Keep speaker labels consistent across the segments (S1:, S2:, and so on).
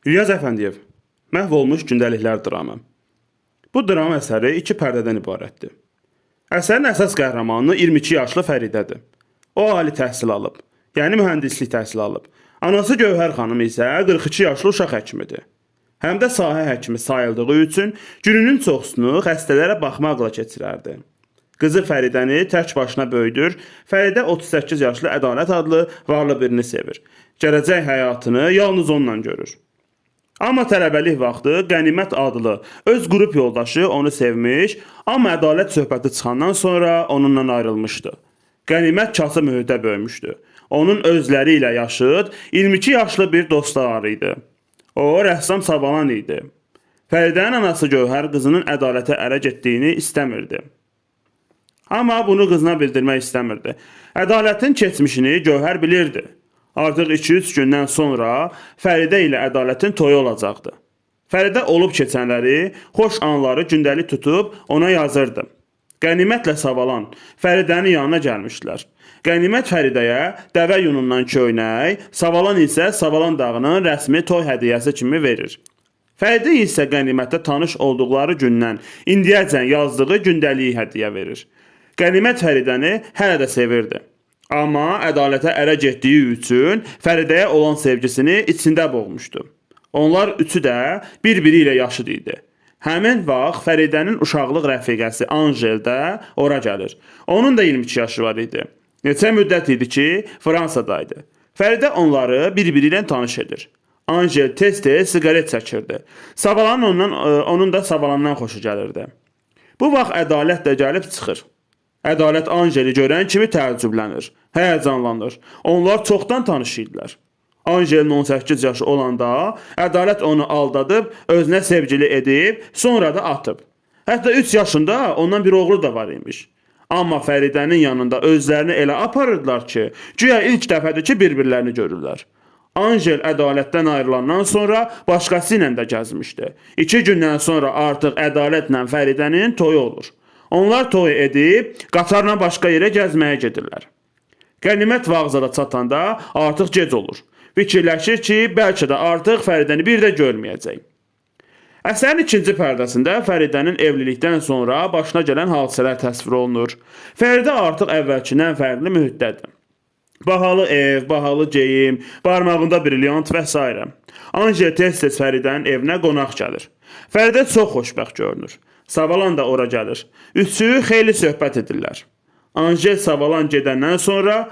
S1: İlyas Əfəndiyev, Məhv olmuş gündəliklər dramı. Bu drama əsəri iki pərdədən ibarətdir. Əsərin əsas qəhrəmanı 22 yaşlı Fəridədir. O ali təhsil alıb, yəni mühəndislik təhsili alıb. Anası Gövhər xanım isə 42 yaşlı uşaq həkimidir. Həm də sahə həkimi sayıldığı üçün gününün çoxsunu xəstələrə baxmaqla keçirərdi. Qızı Fəridəni tək başına böyüdür. Fəridə 38 yaşlı Ədalət adlı varlı birini sevir. Gələcək həyatını yalnız onunla görür. Amma tələbəlik vaxtı Qənimət adlı öz qrup yoldaşı onu sevmiş, amma ədalət söhbəti çıxandan sonra onunla ayrılmışdı. Qənimət kasıb mühitə böyümüşdü. Onun özləri ilə yaşıd, 22 yaşlı bir dostları var idi. O, rəssam Savalan idi. Fəridənin anası Gövhər qızının ədalətə ərə getdiyini istəmirdi. Amma bunu qızına bildirmək istəmirdi. Ədalətin keçmişini Gövhər bilirdi. Artıq 2-3 gündən sonra Fəridə ilə Ədalətin toyu olacaqdı. Fəridə olub keçənləri, xoş anları gündəlik tutub ona yazırdı. Qənimətlə Savalan Fəridənin yanına gəlmişdilər. Qənimət Fəridəyə dəvə yunundan köynək, Savalan isə Savalan dağının rəsmi toy hədiyyəsi kimi verir. Fəridə isə Qənimətə tanış olduqları gündən indiyəcən yazdığı gündəliyi hədiyyə verir. Qənimət Fəridəni hələ də sevirdi. Amma ədalətə ərə getdiyi üçün Fəridəyə olan sevgisini içində boğmuşdu. Onlar üçü də bir-biri ilə yaşıd idi. Həmin vaxt Fəridənin uşaqlıq rəfiqəsi Anjel də ora gəlir. Onun da 22 yaşı var idi. Neçə müddət idi ki, Fransadaydı. Fəridə onları bir-biri ilə tanış edir. Anjel tez-tez siqaret çəkirdi. Onun da Savalandan xoşu gəlirdi. Bu vaxt Ədalət də gəlib çıxır. Ədalət Anjeli görən kimi təəccüblənir, həyəcanlanır. Onlar çoxdan tanış idilər. Anjelin 18 yaşı olanda Ədalət onu aldadıb, özünə sevgili edib, sonra da atıb. Hətta 3 yaşında ondan bir oğlu da var imiş. Amma Fəridənin yanında özlərini elə aparırdılar ki, güya ilk dəfədir ki, bir-birlərini görürlər. Anjel Ədalətdən ayrılandan sonra başqası ilə də gəzmişdi. 2 gündən sonra artıq Ədalətlə Fəridənin toyu olur. Onlar toy edib, qatarla başqa yerə gəzməyə gedirlər. Qənimət vağzala çatanda artıq gec olur. Fikirləşir ki, bəlkə də artıq Fəridəni bir də görməyəcək. Əsərin ikinci pərdəsində Fəridənin evlilikdən sonra başına gələn hadisələr təsvir olunur. Fəridə artıq əvvəlkindən fərqli mühitdədir. Bahalı ev, bahalı geyim, barmağında brilyant və s. Anjel tez-tez Fəridənin evinə qonaq gəlir. Fəridə çox xoşbəxt görünür. Savalan da ora gəlir. Üçü xeyli söhbət edirlər. Anjel Savalan gedəndən sonra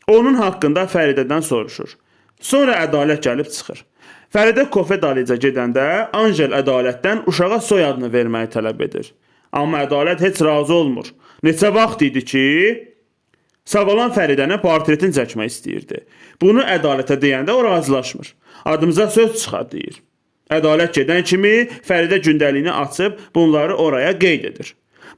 S1: onun haqqında Fəridədən soruşur. Sonra Ədalət gəlib çıxır. Fəridə kofe dalıca gedəndə Anjel Ədalətdən uşağa soyadını verməyi tələb edir. Amma Ədalət heç razı olmur. Neçə vaxt idi ki, Savalan Fəridənin portretini çəkmək istəyirdi. Bunu Ədalətə deyəndə o razılaşmır. Adımıza söz çıxar deyir. Ədalət gedən kimi Fəridə gündəliyini açıb bunları oraya qeyd edir.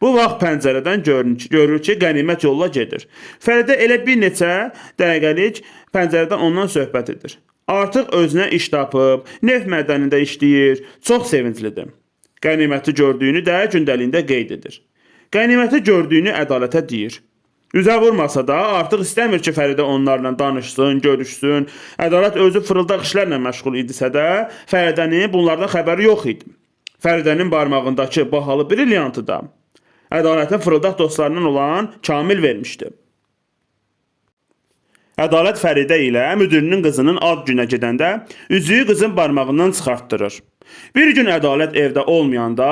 S1: Bu vaxt pəncərədən görür ki, Qənimət yolla gedir. Fəridə elə bir neçə dəqiqəlik pəncərədən ondan söhbət edir. Artıq özünə iş tapıb, neft mədənində işləyir, çox sevinclidir. Qəniməti gördüyünü də gündəliyində qeyd edir. Qəniməti gördüyünü Ədalətə deyir. Üzə vurmasa da artıq istəmir ki, Fəridə onlarla danışsın, görüşsün. Ədalət özü fırıldaq işlərlə məşğul idisə də, Fəridənin bunlardan xəbəri yox idi. Fəridənin barmağındakı bahalı brilyantı da Ədalətin fırıldaq dostlarından olan Kamil vermişdi. Ədalət Fəridə ilə müdirinin qızının ad günə gedəndə üzüyü qızın barmağından çıxartdırır. Bir gün Ədalət evdə olmayanda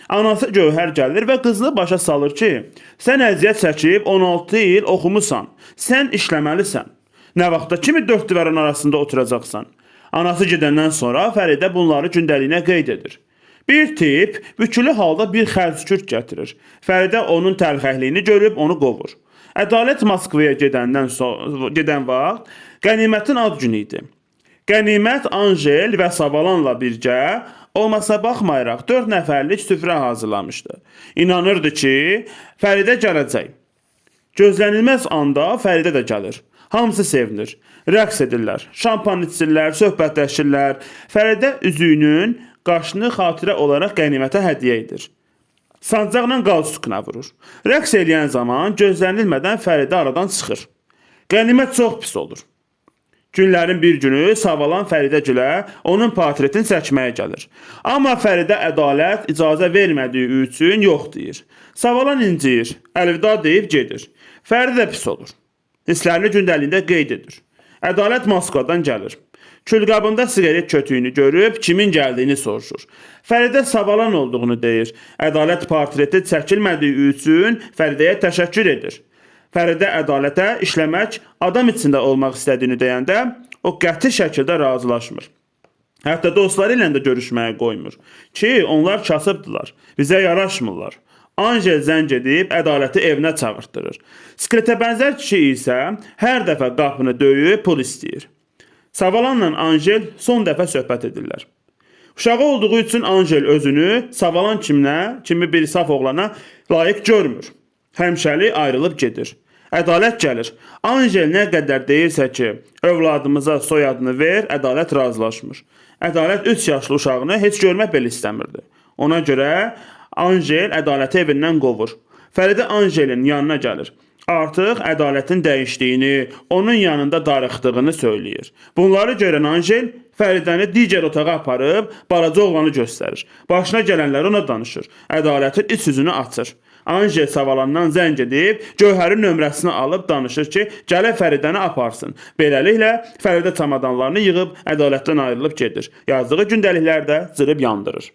S1: anası Gövhər gəlir və qızını başa salır ki, sən əziyyət çəkib 16 il oxumusan, sən işləməlisən. Nə vaxta kimi 4 divarın arasında oturacaqsan? Anası gedəndən sonra Fəridə bunları gündəliyinə qeyd edir. Bir tip bükülü halda bir xərcükürt gətirir. Fəridə onun təlxəhliyini görüb onu qovur. Ədalət Moskvaya gedən vaxt Qənimətin ad günü idi. Qənimət Anjel və Savalanla birgə olmasa baxmayaraq 4 nəfərlik süfrə hazırlamışdı. İnanırdı ki, Fəridə gələcək. Gözlənilməz anda Fəridə də gəlir. Hamısı sevinir. Rəqs edirlər, şampan içirlər, söhbətləşirlər. Fəridə üzüyünün qaşını xatirə olaraq Qənimətə hədiyyə edir. Sancaqla qalstukuna vurur. Rəqs eləyən zaman gözlənilmədən Fəridə aradan çıxır. Qənimət çox pis olur. Günlərin bir günü savalan Fəridəgilə onun portretini çəkməyə gəlir. Amma Fəridə ədalət icazə vermədiyi üçün yox deyir. Savalan inciyir, əlvida deyib gedir. Fəridə pis olur. Hisslərini gündəliyində qeyd edir. Ədalət Moskvadan gəlir. Külqabında siqaret kötüyünü görüb kimin gəldiyini soruşur. Fəridə savalan olduğunu deyir. Ədalət portreti çəkilmədiyi üçün Fəridəyə təşəkkür edir. Fəridə ədalətə işləmək, adam içində olmaq istədiyini deyəndə o qəti şəkildə razılaşmır. Hətta dostları ilə də görüşməyə qoymur ki, onlar kasıbdılar, bizə yaraşmırlar. Angel zəng edib ədaləti evinə çağırtdırır. Skletə bənzər kişi isə hər dəfə qapını döyüb pul istəyir. Savalanla Angel son dəfə söhbət edirlər. Uşağı olduğu üçün Angel özünü Savalan kimi bir saf oğlana layiq görmür. Həmşəli ayrılıb gedir. Ədalət gəlir. Angel nə qədər deyirsə ki, övladımıza soyadını ver, ədalət razılaşmır. Ədalət 3 yaşlı uşağını heç görmək belə istəmirdi. Ona görə Angel ədaləti evindən qovur. Fəridə Angelin yanına gəlir. Artıq ədalətin dəyişdiyini, onun yanında darıxdığını söyləyir. Bunları görən Angel Fəridəni digər otağa aparıb balaca oğlanı göstərir. Başına gələnləri ona danışır. Ədalətin iç yüzünü açır. Angel Savalandan zəng edib Gövhərin nömrəsini alıb danışır ki, gələ Fəridəni aparsın. Beləliklə Fəridə çamadanlarını yığıb ədalətdən ayrılıb gedir. Yazdığı gündəliklər də cırıb yandırır.